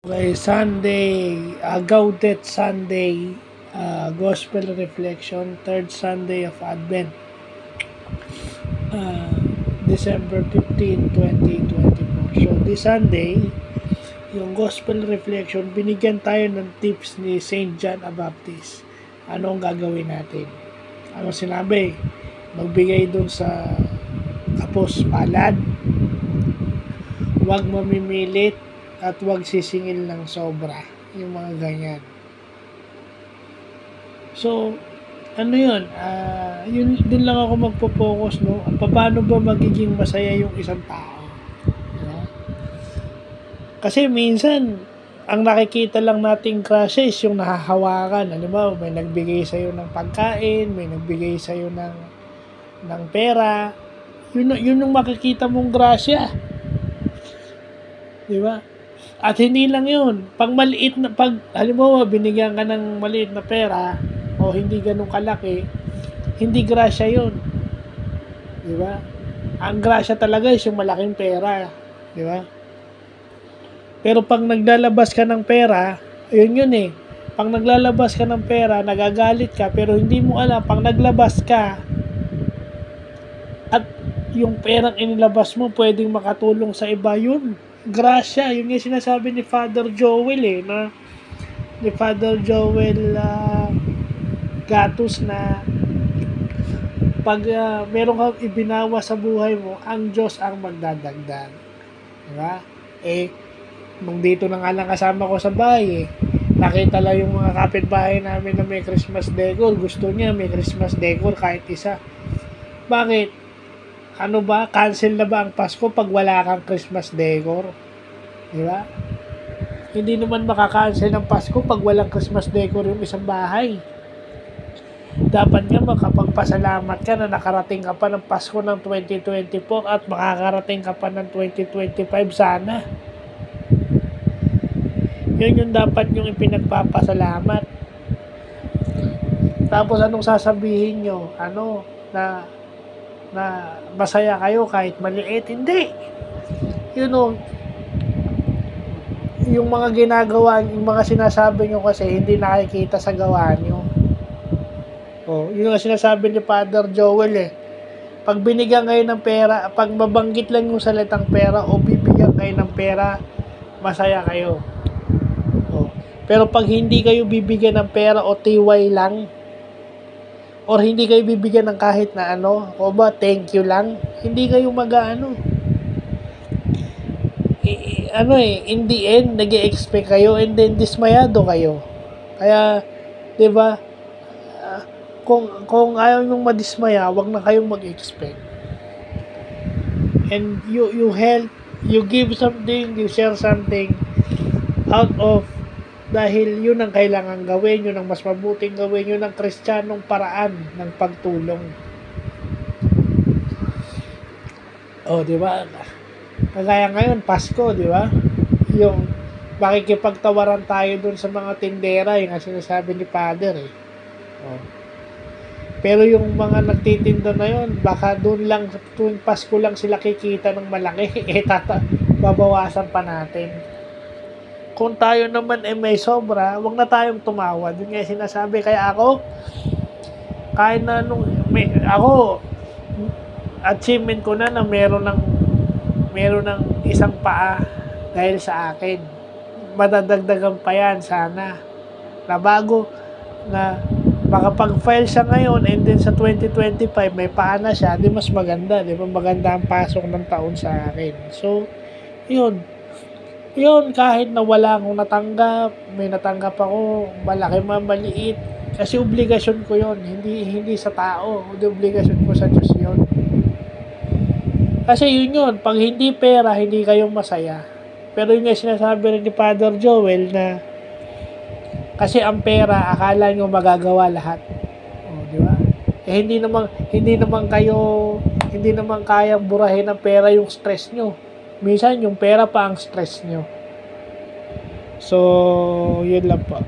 Okay, Sunday, Gaudet Sunday, Gospel Reflection, third Sunday of Advent, uh, December 15, 2024. So, this Sunday, yung Gospel Reflection, binigyan tayo ng tips ni Saint John the Baptist. Anong gagawin natin? Ano sinabi? Magbigay dun sa kapos palad, huwag mamimilit, at huwag sisingil ng sobra. Yung mga ganyan. So, ano yun? Yun din lang ako magpo-focus, no? Paano ba magiging masaya yung isang tao? Diba? Kasi minsan, ang nakikita lang nating grasya is yung nahahawakan. Ano ba? May nagbigay sa'yo ng pagkain, may nagbigay sa'yo ng pera. Yun yung makikita mong grasya. Diba? At hindi lang yun. Halimbawa, binigyan ka ng maliit na pera o hindi ganun kalaki, hindi grasya yun. Di ba? Ang grasya talaga is yung malaking pera. Di ba? Pero pag naglalabas ka ng pera, yun eh. Pag naglalabas ka ng pera, nagagalit ka, pero hindi mo alam, pag naglabas ka, at yung perang inilabas mo, pwedeng makatulong sa iba, yun. Grasya, yun yung sinasabi ni Father Joel ni Father Joel Gatus na pag meron kang ibinawa sa buhay mo, ang Diyos ang magdadagdag. Diba? Nung dito na nga lang kasama ko sa bahay nakita lang yung mga kapitbahay namin na may Christmas decor. Gusto niya may Christmas decor kahit isa. Bakit? Ano ba? Cancel na ba ang Pasko pag wala kang Christmas decor? Di ba? Hindi naman makakancel ang Pasko pag walang Christmas decor yung isang bahay. Dapat nga makapagpasalamat ka na nakarating ka pa ng Pasko ng 2024 at makakarating ka pa ng 2025 sana. Yun yung dapat yung ipinagpapasalamat. Tapos anong sasabihin nyo? Na masaya kayo kahit maliit? Hindi. Yung mga ginagawa, yung mga sinasabi nyo kasi hindi nakikita sa gawa nyo. Yun ang sinasabi ni Father Joel Pag binigyan kayo ng pera, pag mabanggit lang yung salitang pera o bibigyan kayo ng pera, masaya kayo. Pero pag hindi kayo bibigyan ng pera o tiway lang, or hindi kayo bibigyan ng kahit na thank you lang, hindi kayo in the end, nag-e-expect kayo and then dismayado kayo. Kaya, di ba, kung ayaw nyong madismaya, wag na kayong mag-expect. And you help, you give something, you share something out of dahil yun ang kailangan gawin, yun ang mas mabuting gawin, yun ang kristyanong paraan ng pagtulong. Di ba? Kagaya ngayon, Pasko, di ba? Yung makikipagtawaran tayo dun sa mga tindera, yung sinasabi ni Father Pero yung mga nagtitinda na yun, baka doon lang, tuwing Pasko lang sila kikita ng malaki, babawasan pa natin. Kung tayo naman may sobra, wag na tayong tumawa. Yun nga sinasabi. Kaya ako, kahit na ako, achievement ko na meron ng isang paa dahil sa akin. Madadagdagan pa yan sana. Na bago na makapag-file siya ngayon and then sa 2025 may paa na siya, di mas maganda. Di ba? Maganda ang pasok ng taon sa akin. So, yun, kahit na wala akong natanggap, may natanggap ako, malaki maliit, kasi obligasyon ko yun, hindi sa tao, obligasyon ko sa Diyos yun. Kasi yun, pag hindi pera, hindi kayong masaya. Pero yun nga sinasabi rin ni Father Joel na, kasi ang pera, akala nyo magagawa lahat. Di ba? Hindi naman kayang burahin ng pera yung stress nyo. Minsan, yung pera pa ang stress nyo. So, yun lang po.